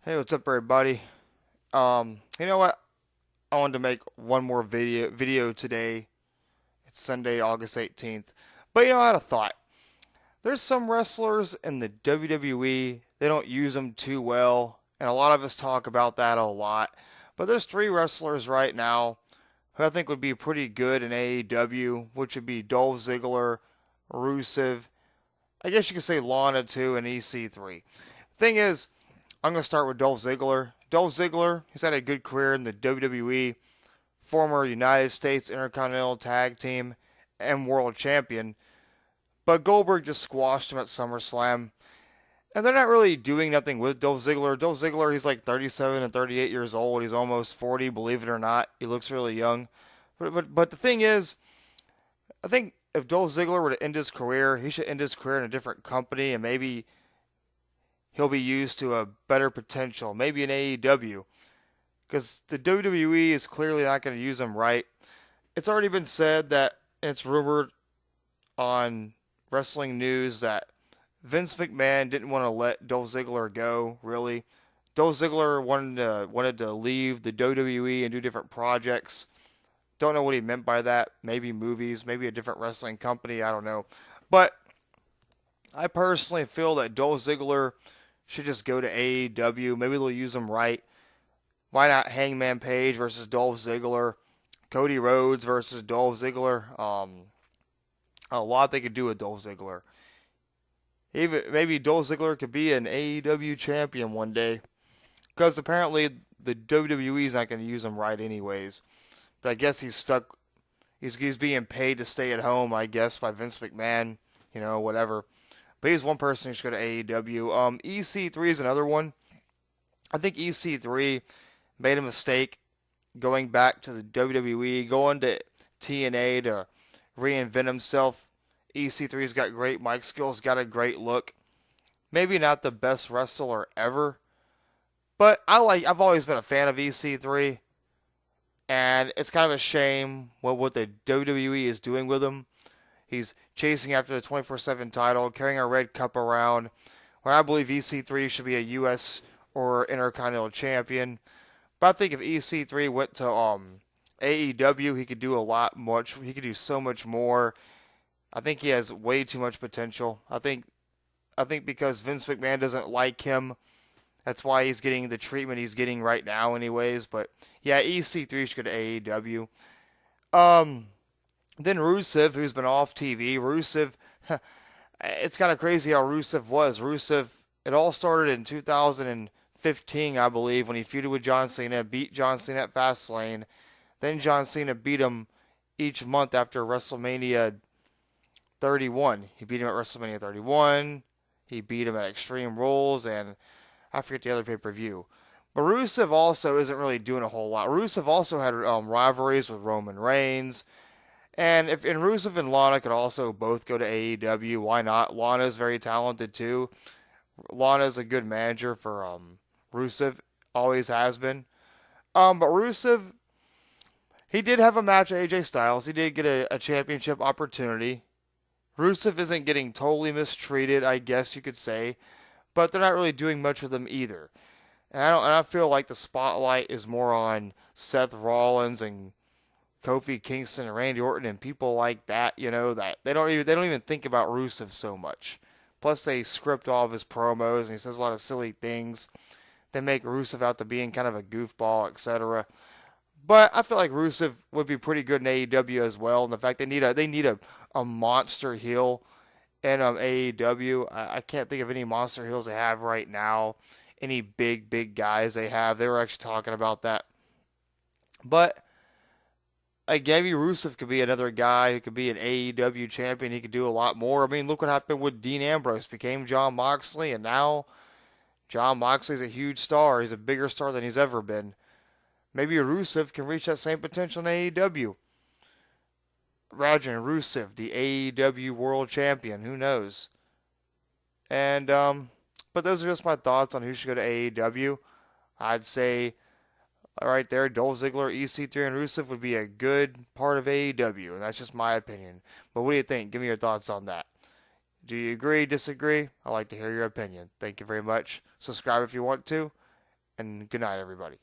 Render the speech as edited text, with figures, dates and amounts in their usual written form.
Hey, what's up, everybody? You know what? I wanted to make one more video today. It's Sunday, August 18th. But I had a thought. There's some wrestlers in the WWE, they don't use them too well, and a lot of us talk about that a lot. But there's three wrestlers right now who I think would be pretty good in AEW, which would be Dolph Ziggler, Rusev, I guess you could say Lana too, and EC3. Thing is, I'm going to start with Dolph Ziggler. Dolph Ziggler, he's had a good career in the WWE, former United States Intercontinental Tag Team and World Champion. But Goldberg just squashed him at SummerSlam. And they're not really doing nothing with Dolph Ziggler. Dolph Ziggler, he's like 37 and 38 years old. He's almost 40, believe it or not. He looks really young. But the thing is, I think if Dolph Ziggler were to end his career, he should end his career in a different company, and maybe he'll be used to a better potential, maybe in AEW, because the WWE is clearly not going to use him right. It's already been said that, and it's rumored on wrestling news that Vince McMahon didn't want to let Dolph Ziggler go, really. Dolph Ziggler wanted to leave the WWE and do different projects. Don't know what he meant by that. Maybe movies, maybe a different wrestling company, I don't know. But I personally feel that Dolph Ziggler should just go to AEW. Maybe they'll use him right. Why not Hangman Page versus Dolph Ziggler? Cody Rhodes versus Dolph Ziggler. A lot they could do with Dolph Ziggler. Even maybe Dolph Ziggler could be an AEW champion one day, because apparently the WWE is not going to use him right anyways. But I guess he's stuck. He's being paid to stay at home, I guess, by Vince McMahon. Whatever. But he's one person who should go to AEW. EC3 is another one. I think EC3 made a mistake going back to the WWE, going to TNA to reinvent himself. EC3's got great mic skills, got a great look. Maybe not the best wrestler ever, but I've always been a fan of EC3, and it's kind of a shame what the WWE is doing with him. He's chasing after the 24/7 title, carrying a red cup around, when I believe EC3 should be a US or Intercontinental Champion. But I think if EC3 went to AEW, he could do a lot much. He could do so much more. I think he has way too much potential. I think because Vince McMahon doesn't like him, that's why he's getting the treatment he's getting right now anyways. But yeah, EC3 should go to AEW. Then Rusev, who's been off TV. Rusev, it's kind of crazy how Rusev was. It all started in 2015, I believe, when he feuded with John Cena, beat John Cena at Fastlane. Then John Cena beat him each month after WrestleMania 31. He beat him at WrestleMania 31. He beat him at Extreme Rules, and I forget the other pay-per-view. But Rusev also isn't really doing a whole lot. Rusev also had rivalries with Roman Reigns. And Rusev and Lana could also both go to AEW, why not? Lana's very talented too. Lana's a good manager for Rusev, always has been. But Rusev, he did have a match with AJ Styles. He did get a championship opportunity. Rusev isn't getting totally mistreated, I guess you could say, but they're not really doing much with him either. And I feel like the spotlight is more on Seth Rollins and Kofi Kingston and Randy Orton and people like that, that they don't even think about Rusev so much. Plus they script all of his promos and he says a lot of silly things. They make Rusev out to being kind of a goofball, etc. But I feel like Rusev would be pretty good in AEW as well. And the fact they need a monster heel in AEW. I can't think of any monster heels they have right now. Any big guys they have. They were actually talking about that. But maybe Rusev could be another guy who could be an AEW champion. He could do a lot more. I mean, look what happened with Dean Ambrose. Became Jon Moxley, and now Jon Moxley's a huge star. He's a bigger star than he's ever been. Maybe Rusev can reach that same potential in AEW. Imagine Rusev, the AEW World Champion. Who knows? And but those are just my thoughts on who should go to AEW. I'd say right there, Dolph Ziggler, EC3, and Rusev would be a good part of AEW, and that's just my opinion. But what do you think? Give me your thoughts on that. Do you agree, disagree? I'd like to hear your opinion. Thank you very much. Subscribe if you want to, and good night, everybody.